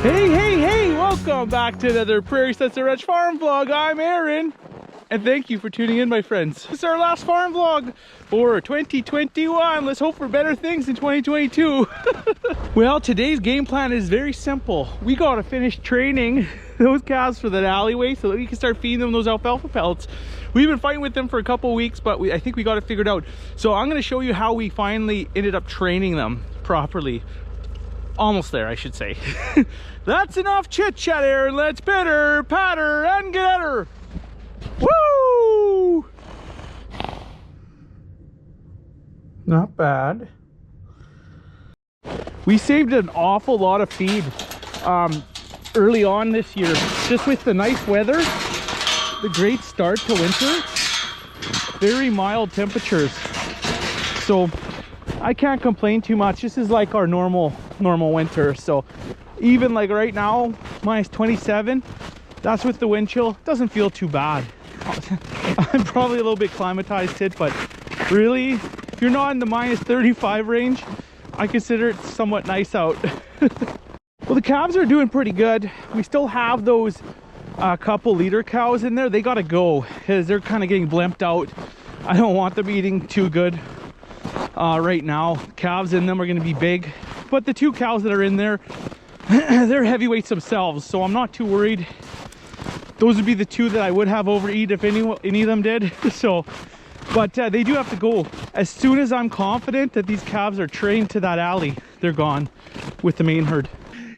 Hey, welcome back to another Prairie Sensor Ranch farm vlog. I'm Aaron, and thank you for tuning in, my friends. This is our last farm vlog for 2021. Let's hope for better things in 2022. Well, today's game plan is very simple. We gotta finish training those calves for that alleyway so that we can start feeding them those alfalfa pellets. We've been fighting with them for a couple weeks, but I think we got it figured out. So I'm gonna show you how we finally ended up training them properly. Almost there, I should say. That's enough chit chat, Aaron. Let's pitter, patter, and get at her. Woo! Not bad. We saved an awful lot of feed early on this year, just with the nice weather, the great start to winter, very mild temperatures. So I can't complain too much. This is like our normal winter. So even like right now, minus 27, that's with the wind chill. Doesn't feel too bad. I'm probably a little bit climatized it, but really, if you're not in the minus 35 range, I consider it somewhat nice out. Well, the calves are doing pretty good. We still have those couple leader cows in there. They gotta go because they're kind of getting blimped out. I don't want them eating too good right now. Calves in them are going to be big, but the two cows that are in there, they're heavyweights themselves, so I'm not too worried. Those would be the two that I would have overeat if any of them did. So, but they do have to go. As soon as I'm confident that these calves are trained to that alley, they're gone with the main herd.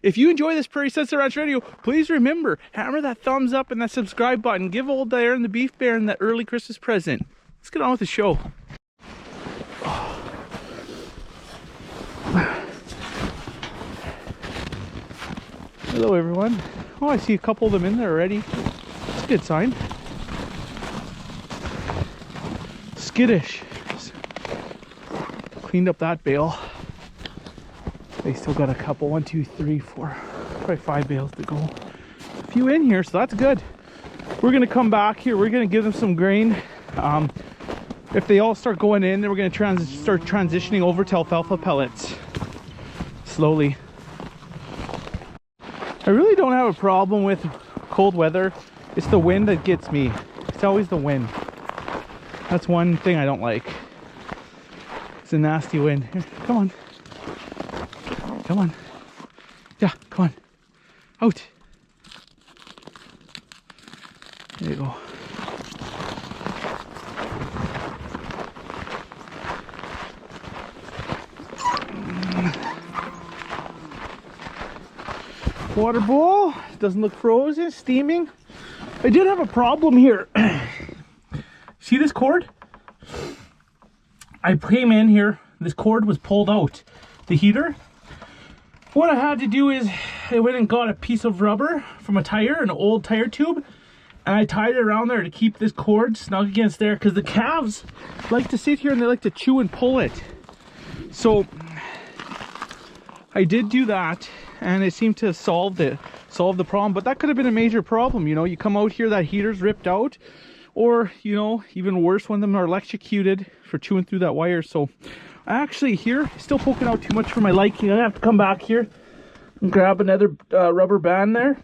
If you enjoy this Prairie Sensor Ranch video, please remember, hammer that thumbs up and that subscribe button. Give old Aaron the beef baron that early Christmas present. Let's get on with the show. Hello everyone. Oh, I see a couple of them in there already. That's a good sign. Skittish. Just cleaned up that bale. They still got a couple, 1, 2, 3, 4, probably 5 bales to go. A few in here, so that's good. We're gonna come back here. We're gonna give them some grain. If they all start going in, then we're gonna start transitioning over to alfalfa pellets slowly. I really don't have a problem with cold weather. It's the wind that gets me. It's always the wind. That's one thing I don't like. It's a nasty wind. Here, come on. Come on. Yeah, come on. Out. There you go. Water bowl doesn't look frozen, steaming. I did have a problem here. See this cord? I came in here, this cord was pulled out, the heater. What I had to do is I went and got a piece of rubber from a tire, an old tire tube, and I tied it around there to keep this cord snug against there, because the calves like to sit here and they like to chew and pull it. So I did do that, and it seemed to solve the problem, but that could have been a major problem. You know, you come out here, that heater's ripped out, or, you know, even worse, one of them are electrocuted for chewing through that wire. So actually here, still poking out too much for my liking. I have to come back here and grab another rubber band there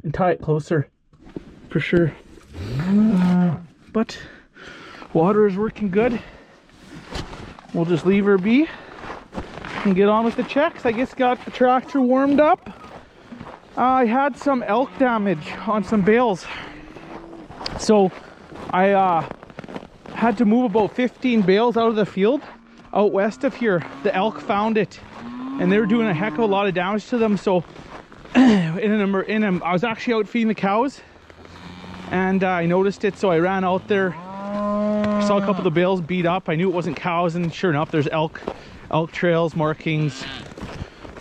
and tie it closer for sure. But water is working good. We'll just leave her be and get on with the checks. I guess got the tractor warmed up. I had some elk damage on some bales, so I had to move about 15 bales out of the field out west of here. The elk found it and they were doing a heck of a lot of damage to them. So I was actually out feeding the cows and I noticed it, so I ran out there, saw a couple of the bales beat up. I knew it wasn't cows, and sure enough, there's elk trails, markings,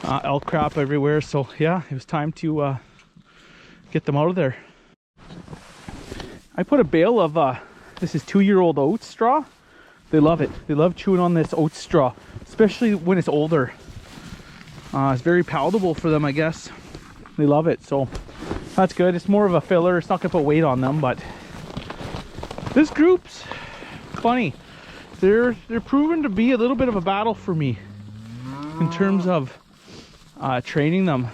elk crap everywhere. So yeah, it was time to get them out of there. I put a bale of this is 2-year-old oats straw. They love it. They love chewing on this oats straw, especially when it's older. It's very palatable for them, I guess. They love it, so that's good. It's more of a filler. It's not gonna put weight on them, but this group's funny. They're proven to be a little bit of a battle for me in terms of training them.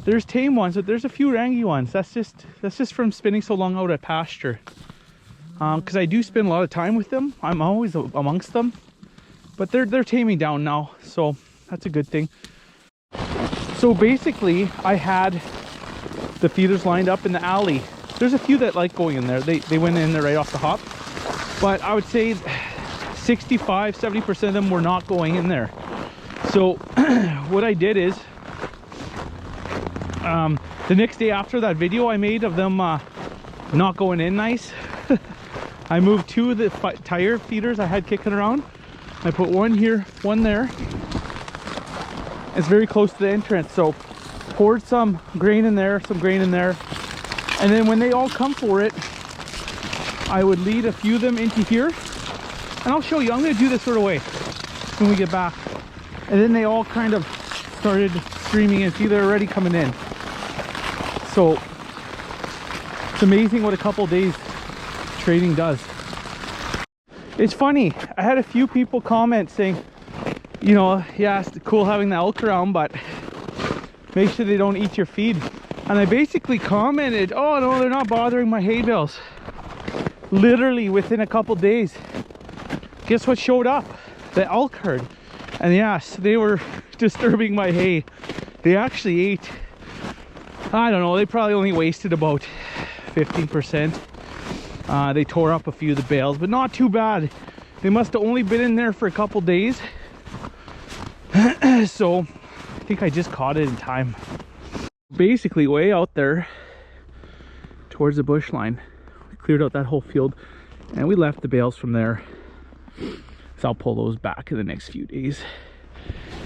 There's tame ones, but there's a few rangy ones. That's just from spending so long out at pasture. Because I do spend a lot of time with them. I'm always amongst them. But they're taming down now, so that's a good thing. So basically, I had the feeders lined up in the alley. There's a few that like going in there. They went in there right off the hop. But I would say 65–70% of them were not going in there. So what I did is, the next day after that video I made of them not going in nice, I moved 2 of the tire feeders I had kicking around. I put one here, one there. It's very close to the entrance, so poured some grain in there, and then when they all come for it, I would lead a few of them into here, and I'll show you. I'm going to do this sort of way when we get back, and then they all kind of started streaming in. See, they're already coming in. So it's amazing what a couple days trading does. It's funny, I had a few people comment saying, you know, yeah, it's cool having the elk around, but make sure they don't eat your feed. And I basically commented, oh no, they're not bothering my hay bales. Literally within a couple days, guess what showed up? The elk herd. And yes, they were disturbing my hay. They actually ate, I don't know, they probably only wasted about 15%. They tore up a few of the bales, but not too bad. They must have only been in there for a couple days. So I think I just caught it in time. Basically way out there towards the bush line, we cleared out that whole field and we left the bales from there. So I'll pull those back in the next few days.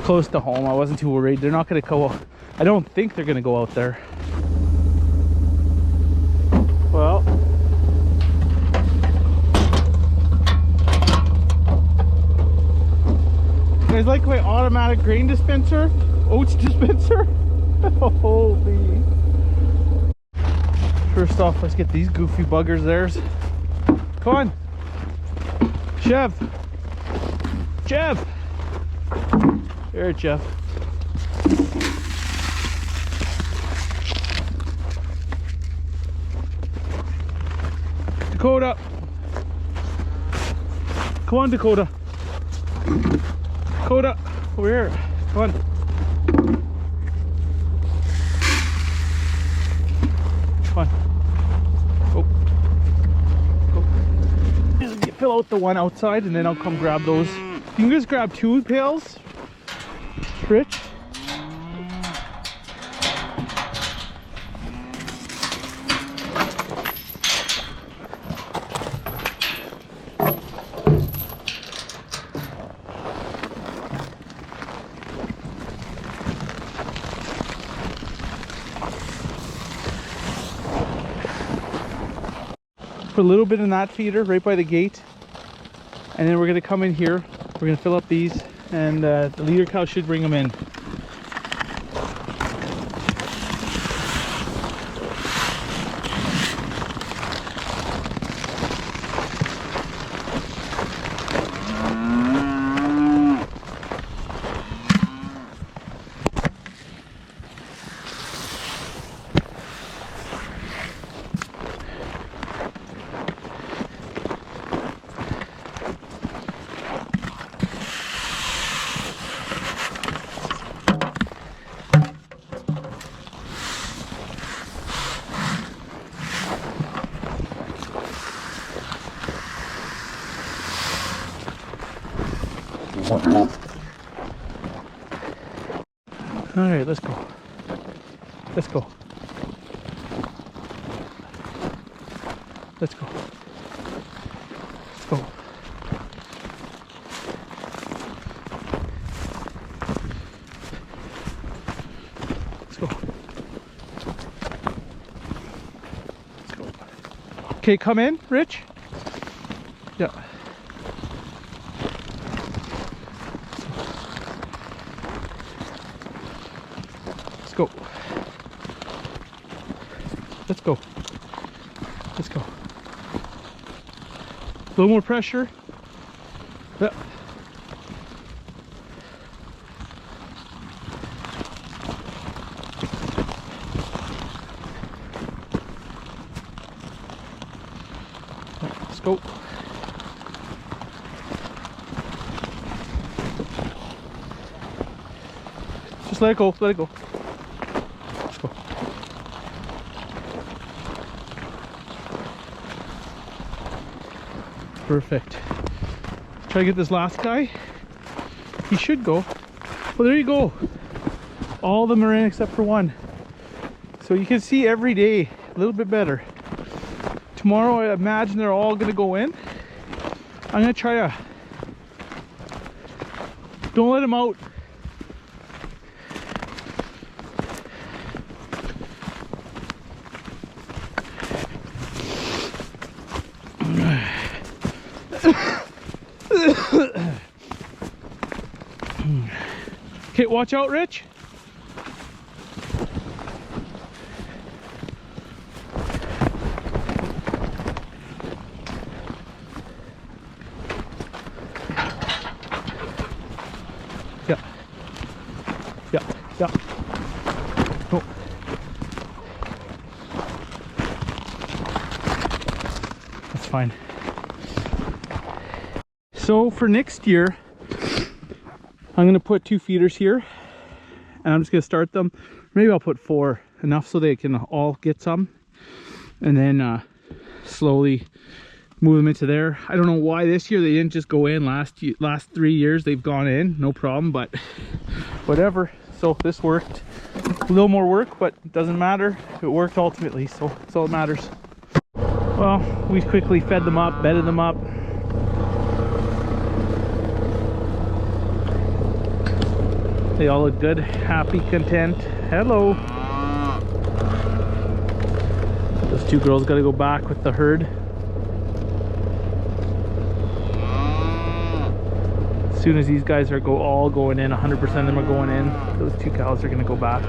Close to home, I wasn't too worried. They're not going to go, I don't think they're going to go out there. Well, you guys like my automatic grain dispenser? Oats dispenser? Holy. First off, let's get these goofy buggers theirs. Come on. Chev. Jeff. Here, Jeff. Dakota. Come on, Dakota. Dakota, over here. Come on. Come on. Go. Go. Just fill out the one outside and then I'll come grab those. You can just grab 2 pails, Rich. Put a little bit in that feeder right by the gate, and then we're going to come in here. We're going to fill up these, and the leader cow should bring them in. All right, let's go. Let's go. Let's go. Let's go. Let's go. Let's go. Okay, come in, Rich. Yeah. Let's go. Let's go. Let's go. A little more pressure. Yeah. Go. Just let it go, let it go. Let's go. Perfect. Try to get this last guy. He should go. Well, there you go. All of them are in except for one. So you can see every day a little bit better. Tomorrow I imagine they're all gonna go in. I'm gonna try to, don't let them out. Okay, watch out, Rich. Yeah. Oh. That's fine. So for next year, I'm going to put 2 feeders here, and I'm just going to start them. Maybe I'll put 4, enough so they can all get some, and then slowly move them into there. I don't know why this year they didn't just go in. Last 3 years they've gone in, no problem, but whatever. So this worked. A little more work, but it doesn't matter. It worked ultimately, so that's all that matters. Well, we quickly fed them up, bedded them up. They all look good, happy, content. Hello. Those 2 girls got to go back with the herd. As soon as these guys are all going in, 100% of them are going in. Those 2 cows are going to go back.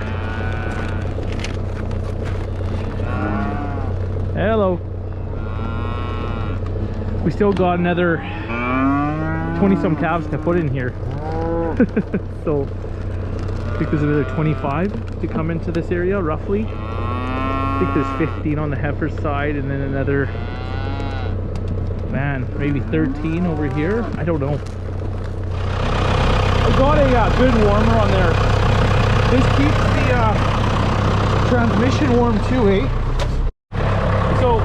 Hello. We still got another 20 some calves to put in here. So I think there's another 25 to come into this area roughly. I think there's 15 on the heifer side, and then another, man, maybe 13 over here. I don't know. I got a good warmer on there. This keeps the transmission warm too, eh? So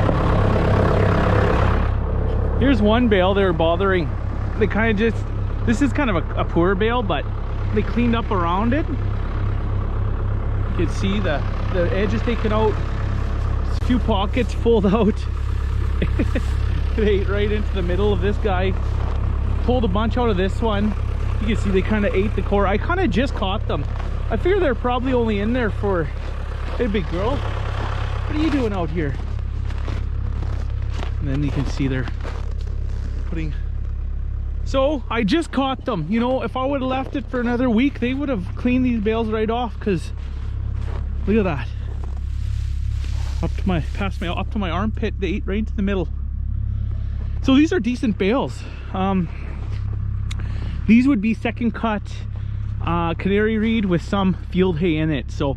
here's one bale they were bothering. They kind of just, this is kind of a poor bale, but they cleaned up around it. You can see the edge is taken out. There's a few pockets pulled out. It ate right into the middle of this guy. Pulled a bunch out of this one. You can see they kind of ate the core. I kind of just caught them. I figure they're probably only in there for, hey big girl, what are you doing out here? And then you can see they're putting, so I just caught them. You know, if I would have left it for another week, they would have cleaned these bales right off, because look at that. Up to my, up to my armpit, they ate right into the middle. So these are decent bales. These would be second cut canary reed with some field hay in it. So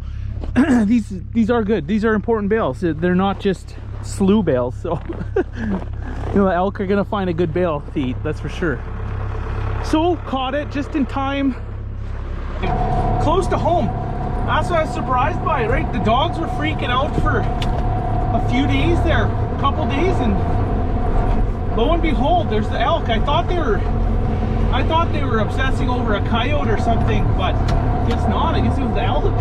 these are good. These are important bales. They're not just slew bales. So you know, the elk are gonna find a good bale to eat, that's for sure. So caught it just in time, close to home. That's what I was surprised by, right? The dogs were freaking out for a few days there, a couple days, and lo and behold, there's the elk. I thought they were obsessing over a coyote or something, but I guess not. I guess it was the elk.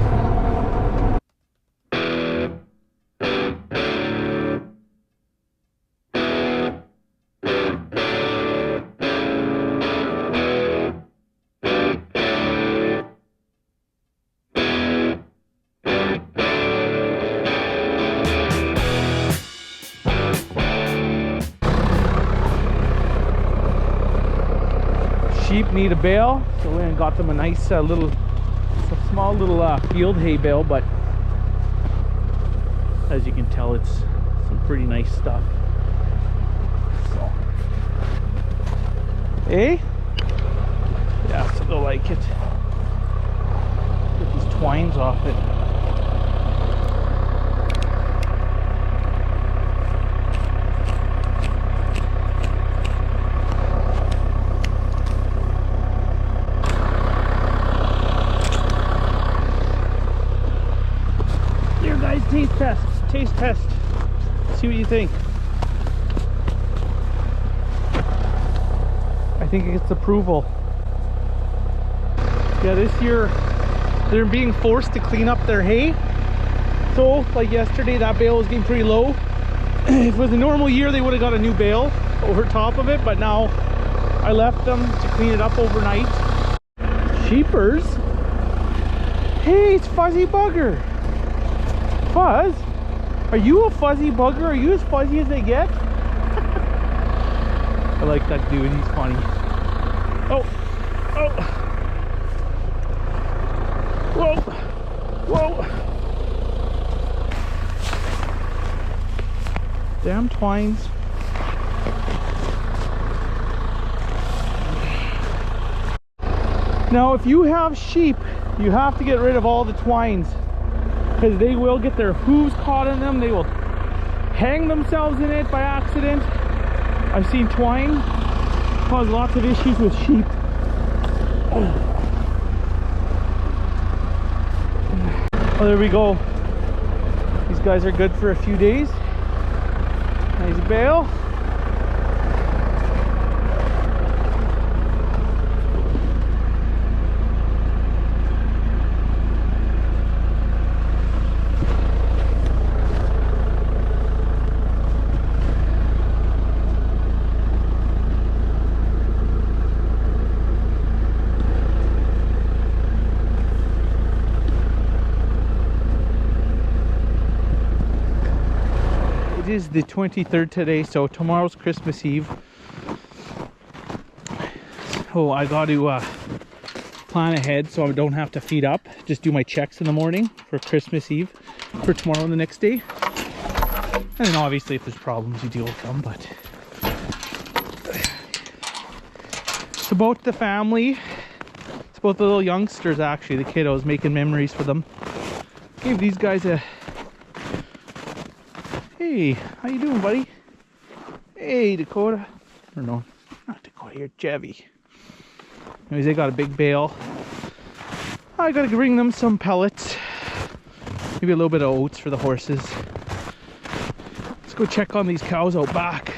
Sheep need a bale, so we went and got them a nice small little field hay bale, but as you can tell, it's some pretty nice stuff. So, eh? Yeah, so they'll like it. Get these twines off it. taste test. Taste test. See what you think. I think it gets approval. Yeah, this year they're being forced to clean up their hay. So, like yesterday, that bale was getting pretty low. If it was a normal year, they would have got a new bale over top of it, but now I left them to clean it up overnight. Sheepers? Hey, it's Fuzzy Bugger. Fuzz? Are you a fuzzy bugger? Are you as fuzzy as they get? I like that dude, he's funny. Oh, oh. Whoa, whoa. Damn twines. Now, if you have sheep, you have to get rid of all the twines, because they will get their hooves caught in them. They will hang themselves in it by accident. I've seen twine cause lots of issues with sheep. Oh, there we go. These guys are good for a few days. Nice bale. It is the 23rd today, so tomorrow's Christmas Eve. So I got to plan ahead so I don't have to feed up. Just do my checks in the morning for Christmas Eve for tomorrow and the next day. And then obviously if there's problems you deal with them, but it's about the family. It's about the little youngsters actually, the kiddos, making memories for them. Gave these guys a hey, how you doing, buddy? Hey, Dakota. Or no, not Dakota, you're Chevy. Anyways, they got a big bale. I gotta bring them some pellets. Maybe a little bit of oats for the horses. Let's go check on these cows out back.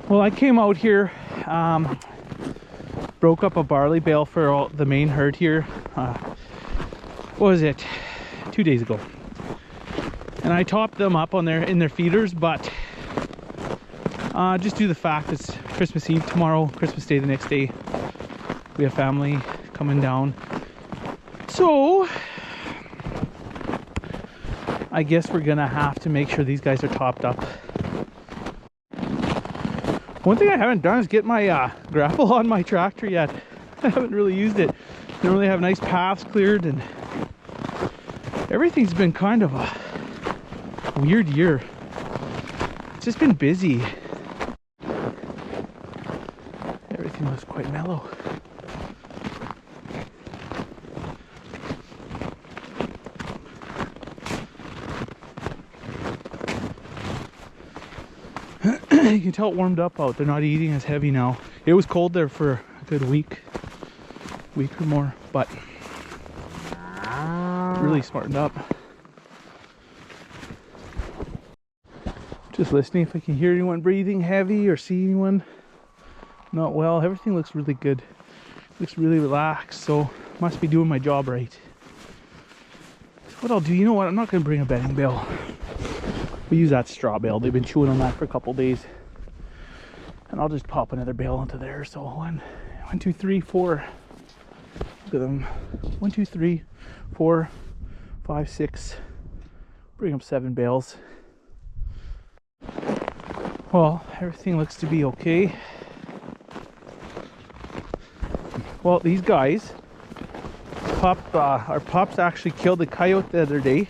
Well, I came out here, broke up a barley bale for the main herd here. What was it? 2 days ago. And I topped them up on in their feeders, but just due to the fact it's Christmas Eve tomorrow, Christmas Day the next day, we have family coming down. So I guess we're gonna have to make sure these guys are topped up. One thing I haven't done is get my grapple on my tractor yet. I haven't really used it. They really have nice paths cleared, and everything's been kind of a weird year. It's just been busy. Everything looks quite mellow. You can tell it warmed up out. They're not eating as heavy now. It was cold there for a good week or more, but really smartened up. Just listening if I can hear anyone breathing heavy or see anyone not well. Everything looks really good. Looks really relaxed, so must be doing my job right. So what I'll do, you know what? I'm not going to bring a bedding bale. We use that straw bale. They've been chewing on that for a couple days. And I'll just pop another bale into there. So one, two, three, four. Look at them. 1, 2, 3, 4, 5, 6. Bring up 7 bales. Well, everything looks to be okay. Well, these guys, our pups actually killed a coyote the other day.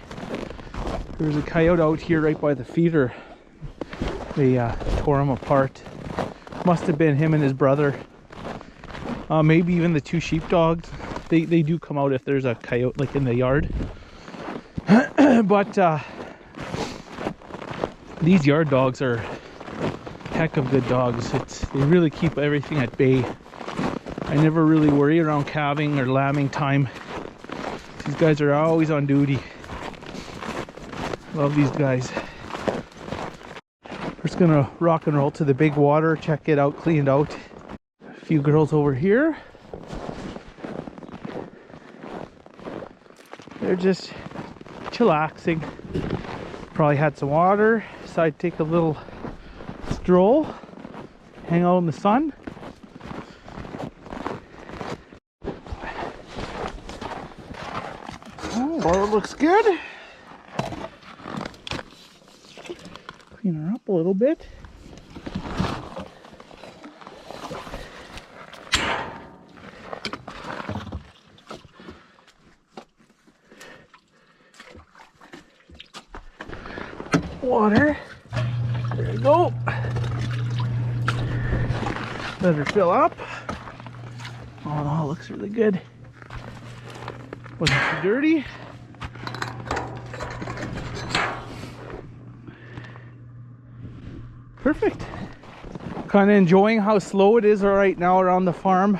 There was a coyote out here right by the feeder. They tore him apart. Must have been him and his brother. Maybe even the 2 sheepdogs. They do come out if there's a coyote like in the yard. But these yard dogs are heck of good dogs. They really keep everything at bay. I never really worry around calving or lambing time. These guys are always on duty. Love these guys. We're just gonna rock and roll to the big water, check it out, cleaned out. A few girls over here. They're just chillaxing. Probably had some water, decided to take a little stroll, hang out in the sun. Oh, water looks good. Clean her up a little bit. Water. There you go. Let her fill up. Oh no, it looks really good. Wasn't too dirty. Perfect. Kind of enjoying how slow it is right now around the farm.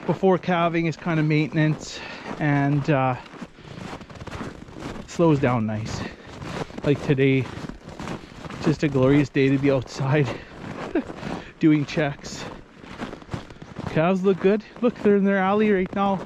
Before calving is kind of maintenance, and slows down nice. Like today, just a glorious day to be outside doing checks. Calves look good. Look, they're in their alley right now.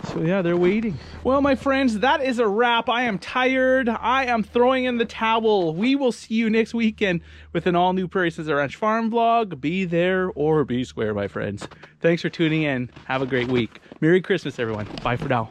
So yeah, they're waiting. Well, my friends, that is a wrap. I am tired. I am throwing in the towel. We will see you next weekend with an all new Prairie Scissor Ranch farm vlog. Be there or be square, my friends. Thanks for tuning in. Have a great week. Merry Christmas, everyone. Bye for now.